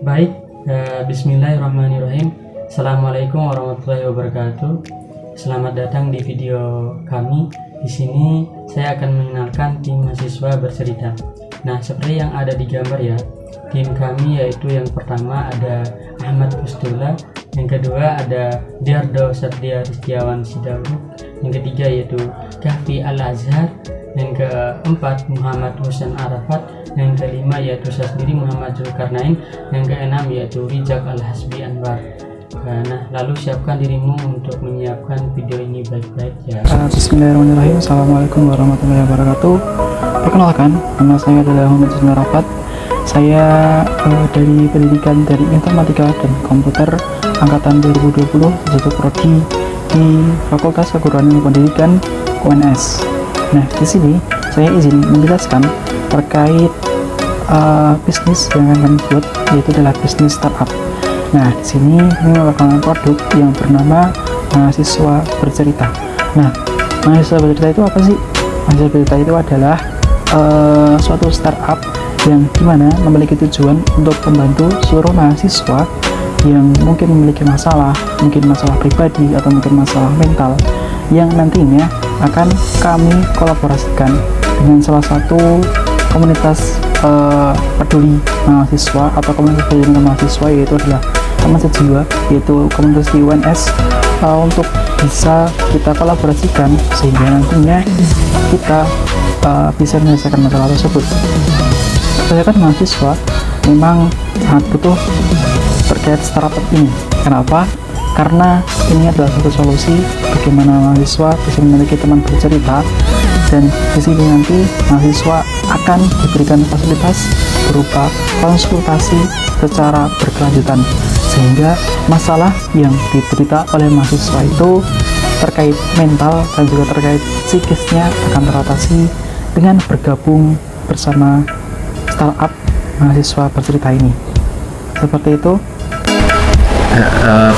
Baik, bismillahirrahmanirrahim. Assalamualaikum warahmatullahi wabarakatuh. Selamat datang di video kami. Di sini saya akan mengenalkan tim mahasiswa bercerita. Nah, seperti yang ada di gambar ya, tim kami yaitu yang pertama ada Ahmad Kustula, yang kedua ada Diardo Satria Setiawan Sidabu, yang ketiga yaitu Kahfi Al-Azhar, yang keempat Muhammad Husain Arafat, yang kelima yaitu saya sendiri Muhammad Zulkarnain, yang keenam yaitu Rijak Al-Hasbi Anwar. Nah, lalu siapkan dirimu untuk menyiapkan video ini baik-baik ya. Bismillahirrahmanirrahim. Assalamualaikum warahmatullahi wabarakatuh. Perkenalkan, nama saya adalah Muhammad Husain Arafat. Saya dari pendidikan dari Informatika dan Komputer angkatan 2020, satu prodi di Fakultas Keguruan Ilmu Pendidikan UNS. Nah, di sini saya izin menjelaskan terkait bisnis yang akan kami buat, yaitu adalah bisnis startup. Nah, di sini ini merupakan produk yang bernama mahasiswa bercerita. Nah, mahasiswa bercerita itu apa sih? Mahasiswa bercerita itu adalah suatu startup yang dimana memiliki tujuan untuk membantu seluruh mahasiswa yang mungkin memiliki masalah, mungkin masalah pribadi atau mungkin masalah mental, yang nantinya akan kami kolaborasikan dengan salah satu komunitas peduli mahasiswa atau komunitas peduli mahasiswa, yaitu adalah teman sejiwa, yaitu komunitas di UNS, untuk bisa kita kolaborasikan sehingga nantinya kita bisa menyelesaikan masalah tersebut. Kebanyakan mahasiswa memang sangat butuh terkait startup ini. Kenapa? Karena ini adalah satu solusi bagaimana mahasiswa bisa memiliki teman bercerita, dan di sini nanti mahasiswa akan diberikan fasilitas berupa konsultasi secara berkelanjutan, sehingga masalah yang diderita oleh mahasiswa itu terkait mental dan juga terkait psikisnya akan teratasi dengan bergabung bersama startup mahasiswa bercerita ini. Seperti itu.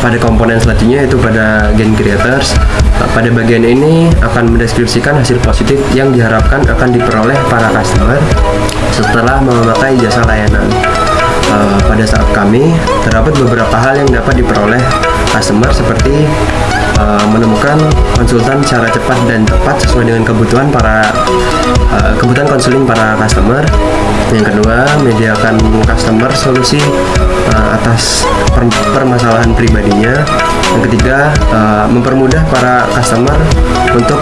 Pada komponen selanjutnya yaitu pada Gen Creators. Pada bagian ini akan mendeskripsikan hasil positif yang diharapkan akan diperoleh para customer setelah memakai jasa layanan. Pada saat kami terdapat beberapa hal yang dapat diperoleh customer, seperti menemukan konsultan secara cepat dan tepat sesuai dengan kebutuhan konseling para customer. Yang kedua, menyediakan customer solusi atas permasalahan pribadinya. Yang ketiga, mempermudah para customer untuk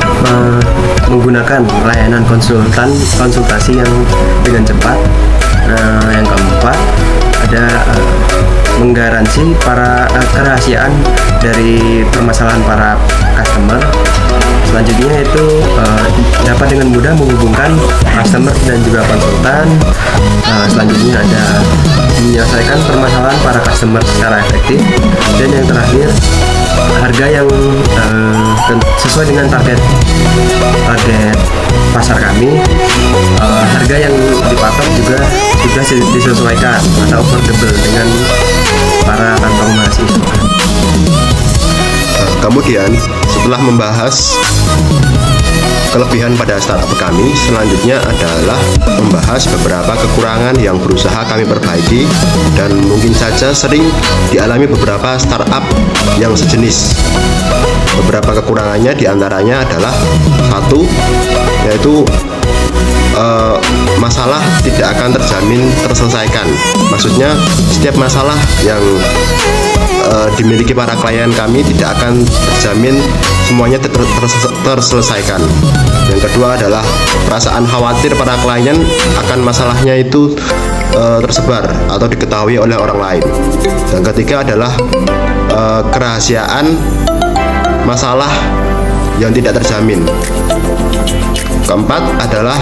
menggunakan layanan konsultasi yang dengan cepat. Yang keempat, ada menggaransi kerahasiaan dari permasalahan para customer. Selanjutnya itu dapat dengan mudah menghubungkan customer dan juga konsultan. Selanjutnya ada menyelesaikan permasalahan para customer secara efektif. Dan yang terakhir, harga yang sesuai dengan target pasar kami. Harga yang dipatok juga sudah disesuaikan atau affordable dengan para kantong mahasiswa. Kemudian setelah membahas kelebihan pada startup kami, selanjutnya adalah membahas beberapa kekurangan yang berusaha kami perbaiki dan mungkin saja sering dialami beberapa startup yang sejenis. Beberapa kekurangannya diantaranya adalah satu, yaitu masalah tidak akan terselesaikan. Maksudnya setiap masalah yang dimiliki para klien kami tidak akan terjamin semuanya terselesaikan. Yang kedua adalah perasaan khawatir para klien akan masalahnya itu tersebar atau diketahui oleh orang lain. Yang ketiga adalah kerahasiaan masalah yang tidak terjamin. Keempat adalah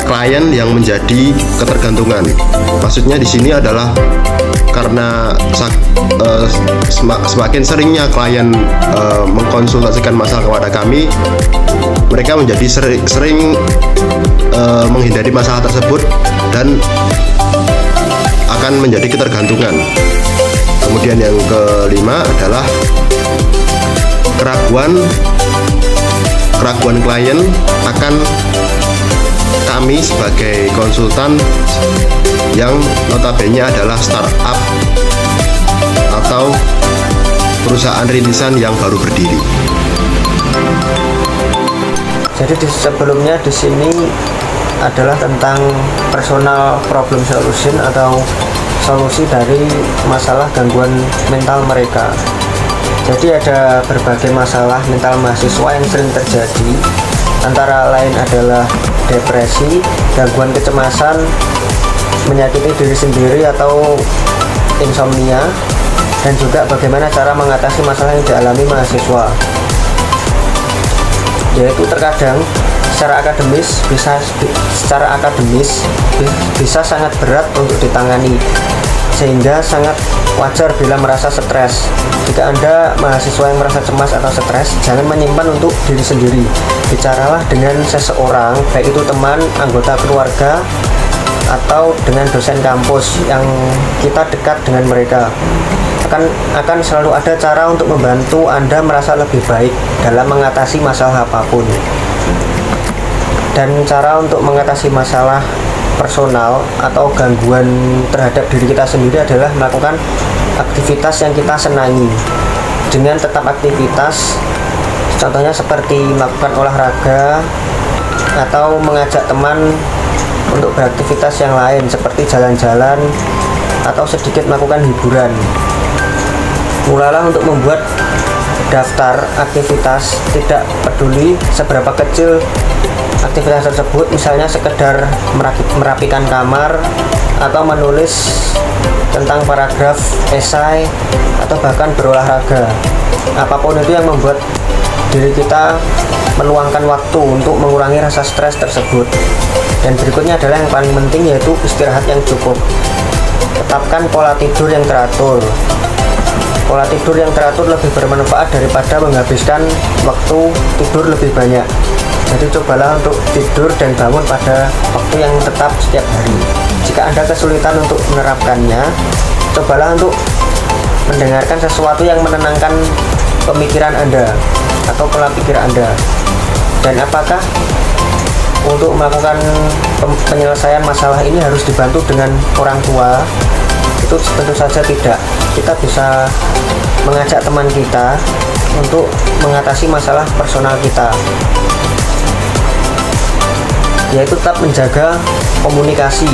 klien yang menjadi ketergantungan. Maksudnya di sini adalah karena semakin seringnya klien mengkonsultasikan masalah kepada kami, mereka menjadi sering menghindari masalah tersebut dan akan menjadi ketergantungan. Kemudian yang kelima adalah keraguan klien akan kami sebagai konsultan yang notabene adalah startup atau perusahaan rintisan yang baru berdiri. Jadi sebelumnya di sini adalah tentang personal problem solution atau solusi dari masalah gangguan mental mereka. Jadi ada berbagai masalah mental mahasiswa yang sering terjadi, antara lain adalah depresi, gangguan kecemasan, menyakiti diri sendiri atau insomnia, dan juga bagaimana cara mengatasi masalah yang dialami mahasiswa. Yaitu terkadang secara akademis bisa sangat berat untuk ditangani, sehingga sangat wajar bila merasa stres. Jika Anda mahasiswa yang merasa cemas atau stres, jangan menyimpan untuk diri sendiri. Bicaralah dengan seseorang, baik itu teman, anggota keluarga, atau dengan dosen kampus yang kita dekat dengan mereka. Akan selalu ada cara untuk membantu Anda merasa lebih baik dalam mengatasi masalah apapun. Dan cara untuk mengatasi masalah personal atau gangguan terhadap diri kita sendiri adalah melakukan aktivitas yang kita senangi. Dengan tetap aktivitas, contohnya seperti melakukan olahraga atau mengajak teman untuk beraktivitas yang lain seperti jalan-jalan atau sedikit melakukan hiburan. Mulailah untuk membuat daftar aktivitas, tidak peduli seberapa kecil aktivitas tersebut, misalnya sekedar merapikan kamar atau menulis tentang paragraf esai atau bahkan berolahraga. Apapun itu yang membuat diri kita meluangkan waktu untuk mengurangi rasa stres tersebut. Dan berikutnya adalah yang paling penting, yaitu istirahat yang cukup. Tetapkan pola tidur yang teratur. Pola tidur yang teratur lebih bermanfaat daripada menghabiskan waktu tidur lebih banyak. Jadi cobalah untuk tidur dan bangun pada waktu yang tetap setiap hari. Jika Anda kesulitan untuk menerapkannya, cobalah untuk mendengarkan sesuatu yang menenangkan pemikiran Anda atau pola pikir Anda. Dan apakah untuk melakukan penyelesaian masalah ini harus dibantu dengan orang tua? Itu tentu saja tidak. Kita bisa mengajak teman kita untuk mengatasi masalah personal kita, yaitu tetap menjaga komunikasi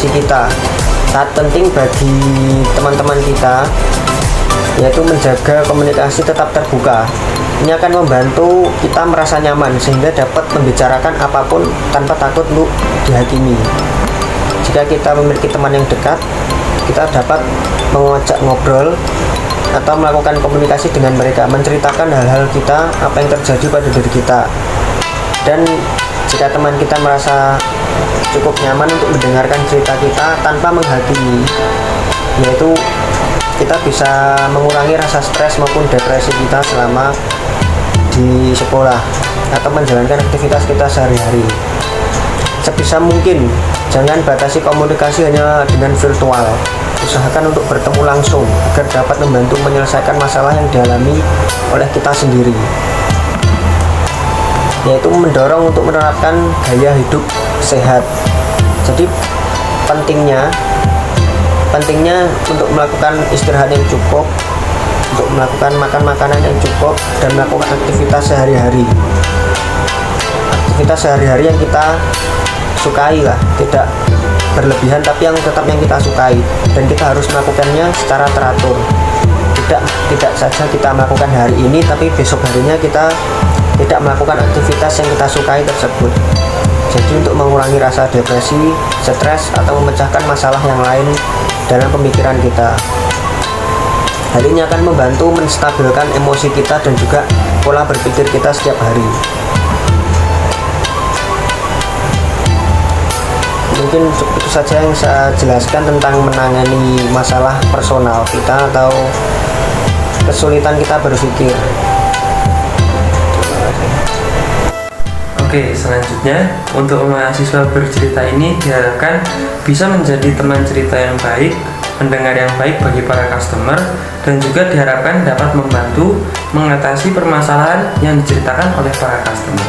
kita. Sangat penting bagi teman-teman kita, yaitu menjaga komunikasi tetap terbuka. Ini akan membantu kita merasa nyaman sehingga dapat membicarakan apapun tanpa takut untuk dihakimi. Jika kita memiliki teman yang dekat, kita dapat mengajak ngobrol atau melakukan komunikasi dengan mereka, menceritakan hal-hal kita, apa yang terjadi pada diri kita. Dan jika teman kita merasa cukup nyaman untuk mendengarkan cerita kita tanpa menghakimi, yaitu kita bisa mengurangi rasa stres maupun depresi kita selama di sekolah atau menjalankan aktivitas kita sehari-hari. Sebisa mungkin jangan batasi komunikasi hanya dengan virtual. Usahakan untuk bertemu langsung agar dapat membantu menyelesaikan masalah yang dialami oleh kita sendiri, yaitu mendorong untuk menerapkan gaya hidup sehat. Jadi pentingnya untuk melakukan istirahat yang cukup, untuk melakukan makan makanan yang cukup, dan melakukan aktivitas sehari-hari yang kita sukai lah, tidak berlebihan tapi yang tetap yang kita sukai, dan kita harus melakukannya secara teratur. Tidak saja kita melakukan hari ini tapi besok harinya kita tidak melakukan aktivitas yang kita sukai tersebut. Jadi untuk mengurangi rasa depresi, stres, atau memecahkan masalah yang lain dalam pemikiran kita. Hal ini akan membantu menstabilkan emosi kita dan juga pola berpikir kita setiap hari. Mungkin itu saja yang saya jelaskan tentang menangani masalah personal kita atau kesulitan kita berpikir. Oke, selanjutnya untuk mahasiswa bercerita ini diharapkan bisa menjadi teman cerita yang baik, pendengar yang baik bagi para customer, dan juga diharapkan dapat membantu mengatasi permasalahan yang diceritakan oleh para customer.